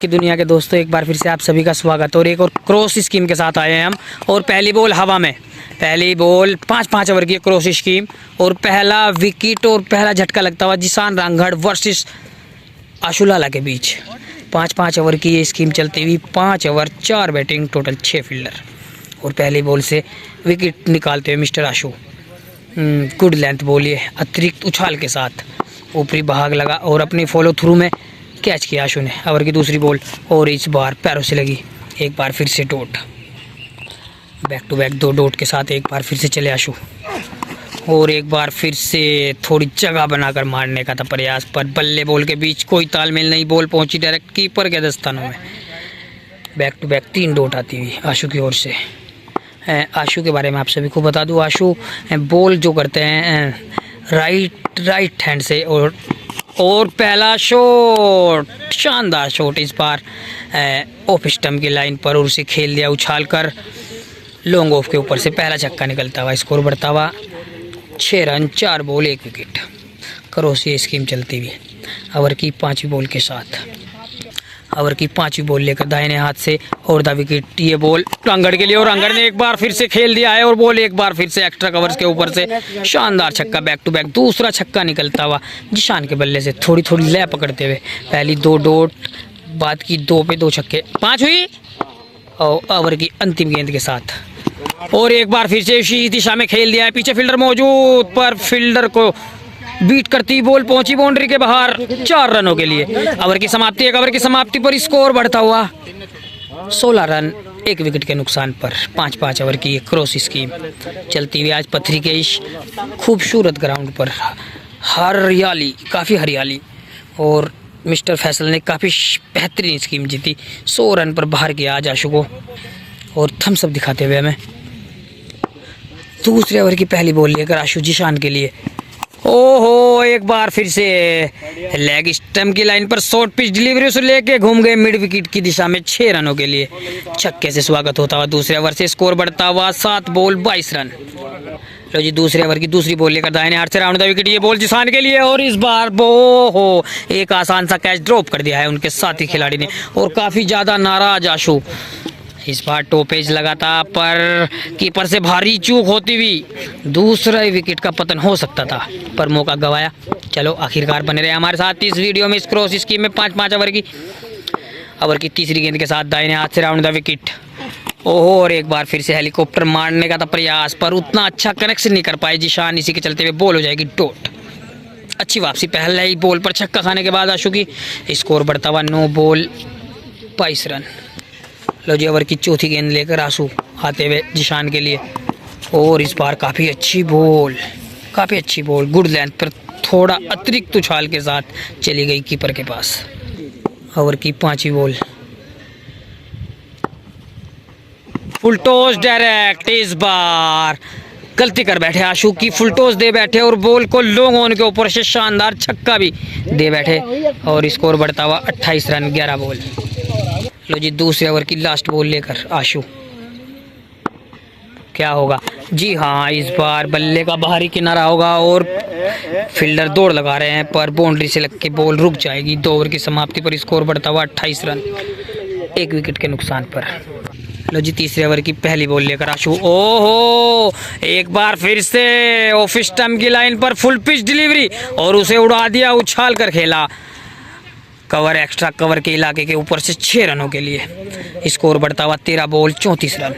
की दुनिया के दोस्तों, एक बार फिर से आप सभी का स्वागत। और एक और क्रॉस स्कीम के साथ आए हैं हम। और पहली बॉल हवा में, पहली बॉल 5-5 ओवर की क्रॉस स्कीम और पहला विकेट और पहला झटका लगता हुआ जिसान रांगड़ वर्सेस आशु लाला के बीच। 5-5 ओवर की ये स्कीम चलती हुई 5 ओवर 4 बैटिंग, टोटल 6 फील्डर। और पहली बॉल से विकेट निकालते हुए मिस्टर आशु, गुड लेंथ बॉल, ये अतिरिक्त उछाल के साथ ऊपरी भाग लगा और अपनी फॉलो थ्रू में कैच किया आशु ने। ओवर की दूसरी बॉल और इस बार पैरों से लगी, एक बार फिर से dot, back to back 2 dot के साथ एक बार फिर से चले आशु। और एक बार फिर से थोड़ी जगह बनाकर मारने का था प्रयास, पर बल्ले बॉल के बीच कोई तालमेल नहीं, बॉल पहुंची डायरेक्ट कीपर के दस्तानों में। बैक टू बैक 3 डॉट आती हुई आशु की ओर से। आशु के बारे में आप सभी को बता दूं, आशु बॉल जो करते हैं राइट हैंड से। और पहला शॉट, शानदार शॉट इस बार ऑफ स्टंप की लाइन पर, और उसे खेल दिया उछाल कर लॉन्ग ऑफ के ऊपर से। पहला छक्का निकलता हुआ, स्कोर बढ़ता हुआ 6 रन 4 बॉल 1 विकेट। क्रॉस ये स्कीम चलती हुई ओवर की 5वीं बॉल के साथ। ओवर की 5वीं बॉल लेकर दाहिने हाथ से और द विकेट, ये बॉल रांगड़ के लिए, और रांगड़ ने एक बार फिर से खेल दिया है और बॉल एक बार फिर से एक्स्ट्रा कवर्स के ऊपर से शानदार छक्का। बैक टू बैक दूसरा छक्का निकलता हुआ जिशान के बल्ले से, थोड़ी थोड़ी लय पकड़ते हुए। पहली 2 डॉट, बाद की 2 पे 2 छक्के, 5 हुई और ओवर की अंतिम गेंद के साथ। और एक बार फिर से इसी दिशा में खेल दिया है, पीछे फील्डर मौजूद, पर फील्डर को बीट करती बॉल पहुंची बाउंड्री के बाहर 4 रनों के लिए। ओवर की समाप्ति, एक ओवर की समाप्ति पर स्कोर बढ़ता हुआ 16 रन 1 विकेट के नुकसान पर। 5-5 ओवर की क्रॉस स्कीम चलती हुई आज पथरी के इस खूबसूरत ग्राउंड पर। हरियाली, काफ़ी हरियाली, और मिस्टर फैसल ने काफ़ी बेहतरीन स्कीम जीती। 100 रन पर बाहर किया आज आशु को। और थम्स अप दिखाते हुए हमें दूसरे ओवर की पहली बॉल लेकर आशु जिशान के लिए। ओहो, एक बार फिर से लेग स्टंप की लाइन पर शॉर्ट पिच डिलीवरी से लेके घूम गए मिड विकेट की दिशा में 6 रनों के लिए। छक्के से स्वागत होता हुआ दूसरे ओवर से, स्कोर बढ़ता हुआ 7 बॉल 22 रन। लो जी, दूसरे ओवर की दूसरी बॉल लेकर दाहिने हाथ से राउंड द विकेट, ये बॉल जिसान के लिए, और इस बार हो एक आसान सा कैच ड्रॉप कर दिया है उनके साथी खिलाड़ी ने। और काफ़ी ज़्यादा नाराज आशु, इस बार टोपेज लगा था, पर कीपर से भारी चूक होती हुई दूसरा विकेट का पतन हो सकता था, पर मौका गवाया। चलो, आखिरकार बने रहे हमारे साथ इस वीडियो में, इस क्रॉस स्कीम में 5-5 ओवर की तीसरी गेंद के साथ दाहिने हाथ से राउंड द विकेट। ओहो, और एक बार फिर से हेलीकॉप्टर मारने का था प्रयास, पर उतना अच्छा कनेक्शन नहीं कर पाए जिशान। इसी के चलते हुए बॉल हो जाएगी डॉट। अच्छी वापसी पहले ही बॉल पर छक्का खाने के बाद आशु की। स्कोर बढ़ता हुआ 9 बॉल 22 रन। लो जी, ओवर की चौथी गेंद लेकर आशु आते हुए जिशान के लिए, और इस बार काफ़ी अच्छी बॉल, गुड लेंथ पर थोड़ा अतिरिक्त उछाल के साथ चली गई कीपर के पास। ओवर की 5वीं बॉल, फुल टॉस डायरेक्ट। इस बार गलती कर बैठे आशु की, फुल टॉस दे बैठे और बॉल को लॉन्ग ऑन के ऊपर से शानदार छक्का भी दे बैठे, और स्कोर बढ़ता हुआ 28 रन 11 बॉल। लो जी, दूसरे ओवर की लास्ट बॉल लेकर आशु, क्या होगा? जी हाँ, इस बार बल्ले का बाहरी किनारा होगा और फील्डर दौड़ लगा रहे हैं, पर बाउंड्री से लग के बॉल रुक जाएगी। 2 ओवर की समाप्ति पर स्कोर बढ़ता हुआ 28 रन 1 विकेट के नुकसान पर। लो जी, तीसरे ओवर की पहली बॉल लेकर आशु, ओहो, एक बार फिर से ऑफ स्टंप की लाइन पर फुल पिच डिलीवरी, और उसे उड़ा दिया, उछाल कर खेला कवर, एक्स्ट्रा कवर के इलाके के ऊपर से 6 रनों के लिए। स्कोर बढ़ता हुआ 13 बॉल 34 रन।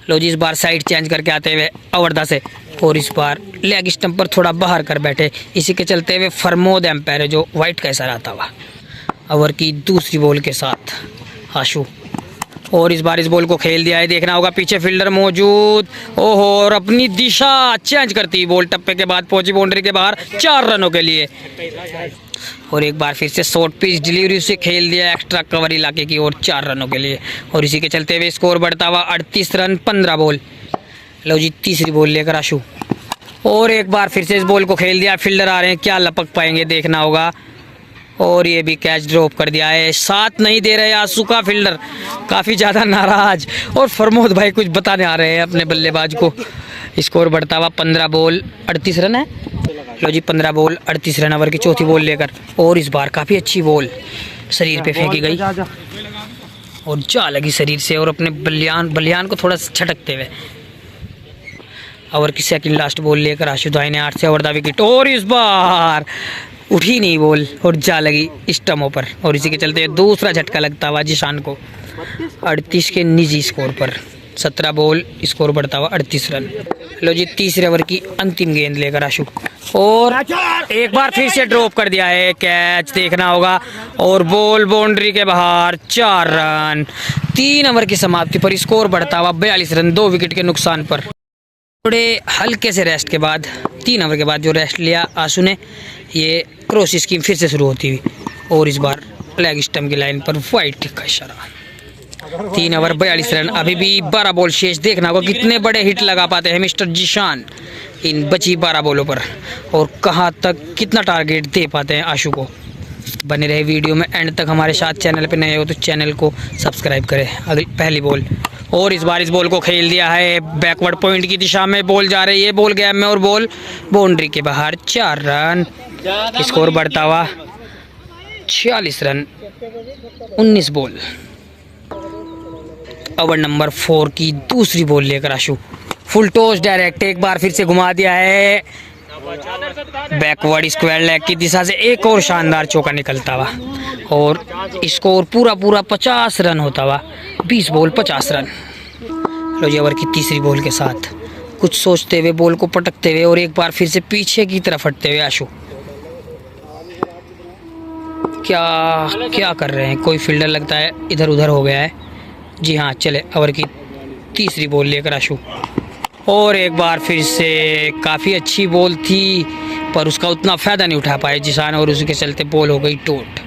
लो जी, इस बार साइड चेंज करके आते हुए अवरदा से, और इस बार लेग स्टंप पर थोड़ा बाहर कर बैठे। इसी के चलते हुए फरमोद एम्पायर जो वाइट का इशारा आता हुआ। ओवर की दूसरी बॉल के साथ आशु, और इस बार इस बॉल को खेल दिया है, देखना होगा पीछे फील्डर मौजूद। ओहो, और अपनी दिशा चेंज करती बॉल टप्पे के बाद पहुंची बाउंड्री के बाहर 4 रनों के लिए। और एक बार फिर से शॉर्ट पिच डिलीवरी से खेल दिया एक्स्ट्रा कवर इलाके की ओर 4 रनों के लिए, और इसी के चलते हुए स्कोर बढ़ता हुआ 38 रन 15 बॉल। लो जी, तीसरी बॉल लेकर आशु, और एक बार फिर से इस बॉल को खेल दिया, फील्डर आ रहे हैं, क्या लपक पाएंगे देखना होगा, और ये भी कैच ड्रॉप कर दिया है। साथ नहीं दे रहे आशु का फील्डर, काफ़ी ज़्यादा नाराज, और फरमोद भाई कुछ बताने आ रहे हैं अपने बल्लेबाज को। स्कोर बढ़ता हुआ 15 बॉल 38 रन है। लो जी, 15 बॉल 38 रन ओवर की चौथी बॉल लेकर, और इस बार काफ़ी अच्छी बॉल शरीर पे फेंकी गई और जा लगी शरीर से और अपने बलियान को थोड़ा छटकते हुए। ओवर की सेकंड लास्ट बॉल लेकर आशुदाई ने 8 से ओवर दा विकेट और इस बार उठी नहीं बॉल और जा लगी स्टम्पों पर और इसी के चलते दूसरा झटका लगता हुआ जिशान को 38 के निजी स्कोर पर। 17 बॉल स्कोर बढ़ता हुआ 38 रन। लो जी तीसरे ओवर की अंतिम गेंद लेकर आशु और एक बार फिर से ड्रॉप कर दिया है, कैच देखना होगा और बॉल बाउंड्री के बाहर 4 रन। 3 ओवर की समाप्ति पर स्कोर बढ़ता हुआ 42 रन 2 विकेट के नुकसान पर। थोड़े हल्के से रेस्ट के बाद 3 ओवर के बाद जो रेस्ट लिया आशु ने, ये क्रॉस स्कीम फिर से शुरू होती हुई और इस बार लेग स्टंप की लाइन पर वाइड टिक का इशारा। 3 ओवर 42 रन। अभी भी 12 बॉल शेष। देखना होगा कितने बड़े हिट लगा पाते हैं मिस्टर जिशान इन बची 12 बॉलों पर और कहां तक कितना टारगेट दे पाते हैं आशु को। बने रहे वीडियो में एंड तक हमारे साथ। चैनल पे नए हो तो चैनल को सब्सक्राइब करें। अगली पहली बॉल और इस बार इस बॉल को खेल दिया है बैकवर्ड पॉइंट की दिशा में। बॉल जा रही है बॉल गैप में और बॉल बाउंड्री के बाहर 4 रन। स्कोर बढ़ता हुआ 46 रन 19 बॉल। ओवर नंबर 4 की दूसरी बॉल लेकर आशु फुल टॉस डायरेक्ट एक बार फिर से घुमा दिया है बैकवर्ड स्क्वायर लेग की दिशा से। एक और शानदार चौका निकलता हुआ और स्कोर पूरा 50 रन होता हुआ। 20 बॉल 50 रन। लो जी ओवर की तीसरी बॉल के साथ कुछ सोचते हुए बॉल को पटकते हुए और एक बार फिर से पीछे की तरफ हटते हुए आशु क्या कर रहे हैं। कोई फील्डर लगता है इधर उधर हो गया है। जी हाँ चले ओवर की तीसरी बॉल लेकर आशु और एक बार फिर से काफ़ी अच्छी बॉल थी पर उसका उतना फ़ायदा नहीं उठा पाए जिशान और उसके चलते बॉल हो गई टोट।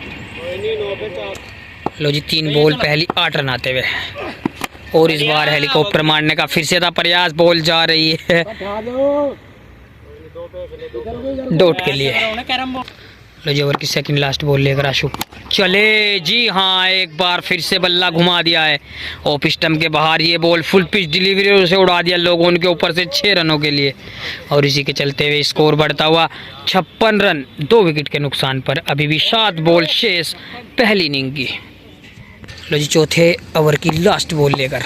लो जी 3 बॉल पहली 8 रन आते हुए और इस बार हेलीकॉप्टर मारने का फिर से था प्रयास। बॉल जा रही है डॉट के लिए। लो जी ओवर की सेकंड लास्ट बॉल लेकर आशु चले। जी हाँ एक बार फिर से बल्ला घुमा दिया है ऑफ स्टंप के बाहर। ये बॉल फुल पिच डिलीवरी से उड़ा दिया लोगों उनके ऊपर से 6 रनों के लिए और इसी के चलते हुए स्कोर बढ़ता हुआ 56 रन 2 विकेट के नुकसान पर। अभी भी 7 बॉल शेष पहली इनिंग की। लो जी चौथे ओवर की लास्ट बॉल लेकर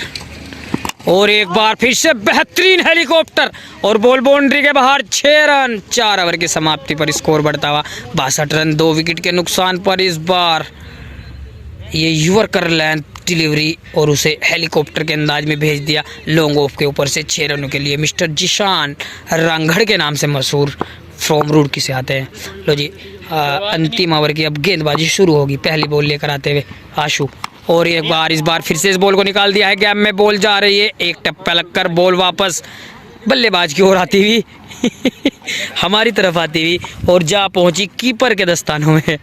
और एक बार फिर से बेहतरीन हेलीकॉप्टर और बॉल बाउंड्री के बाहर 6 रन। 4 ओवर की समाप्ति पर स्कोर बढ़ता हुआ 62 रन 2 विकेट के नुकसान पर। इस बार ये यॉर्कर लेंथ डिलीवरी और उसे हेलीकॉप्टर के अंदाज में भेज दिया लॉन्ग ऑफ के ऊपर से 6 रनों के लिए। मिस्टर जिशान रांगड़ के नाम से मशहूर फ्रॉम रुड़की से आते हैं। लो जी अंतिम ओवर की अब गेंदबाजी शुरू होगी। पहली बॉल लेकर आते हुए आशु और एक बार इस बार फिर से इस बॉल को निकाल दिया है गैप में। बॉल जा रही है एक टप्पा लगकर बॉल वापस बल्लेबाज की ओर आती हुई हमारी तरफ आती हुई और जा पहुंची कीपर के दस्तानों में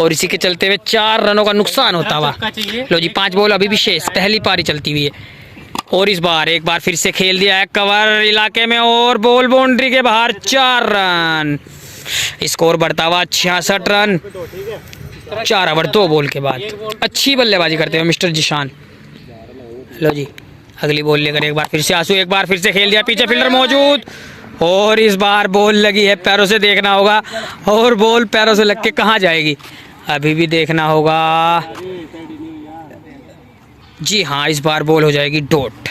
और इसी के चलते हुए 4 रनों का नुकसान होता हुआ। लो जी 5 बॉल अभी भी शेष। पहली पारी चलती हुई है और इस बार एक बार फिर से खेल दिया है कवर इलाके में और बॉल बाउंड्री के बाहर 4 रन। स्कोर बढ़ता हुआ 66 रन 4 ओवर 2 बॉल के बाद। अच्छी बल्लेबाजी करते हैं मिस्टर जिशान। लो जी अगली बॉल लेकर एक बार फिर से आंसू। एक बार फिर से खेल दिया पीछे फील्डर मौजूद और इस बार बॉल लगी है पैरों से। देखना होगा और बॉल पैरों से लग के कहाँ जाएगी अभी भी देखना होगा। जी हाँ इस बार बॉल हो जाएगी डॉट।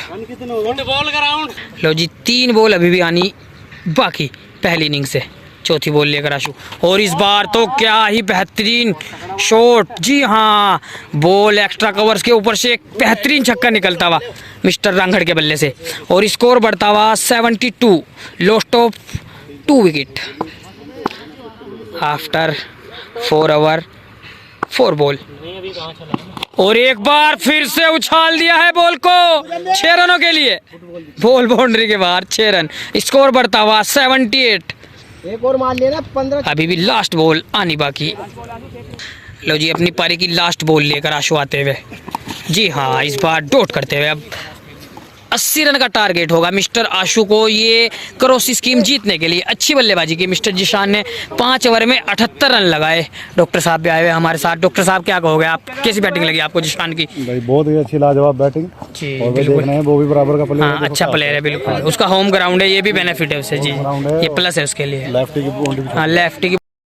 लो जी 3 बॉल अभी भी आनी बाकी पहली इनिंग से। चौथी बॉल लेकर आशु और इस बार तो क्या ही बेहतरीन शॉट। जी हाँ बॉल एक्स्ट्रा कवर्स के ऊपर से एक बेहतरीन छक्का निकलता हुआ मिस्टर रांगड़ के बल्ले से और स्कोर बढ़ता हुआ 72 lost of 2 wicket after 4 over 4 ball. और एक बार फिर से उछाल दिया है बॉल को 6 रनों के लिए। बॉल बाउंड्री के बाहर 6 रन। स्कोर बढ़ता हुआ 78। एक और मार लेना 15। अभी भी लास्ट बॉल आनी बाकी। लो जी अपनी पारी की लास्ट बॉल लेकर आशु आते हुए। जी हाँ इस बार डॉट करते हुए अब 80 रन का टारगेट होगा मिस्टर आशु को ये क्रॉस स्कीम जीतने के लिए। अच्छी बल्लेबाजी की मिस्टर जिशान ने 5 ओवर में 78 रन लगाए। डॉक्टर साहब भी आए हुए हमारे साथ। डॉक्टर साहब क्या कहोगे आप, कैसी बैटिंग लगी आपको जिशान की? भाई बहुत ही अच्छी लाजवाब बैटिंग जी और बिल्कुल। देखना है वो भी बराबर का प्लेयर हाँ अच्छा प्लेयर है बिल्कुल। उसका होम ग्राउंड है ये भी बेनिफिट है उससे। जी ये प्लस है उसके लिए। लेफ्टी की हाँ लेफ्टी की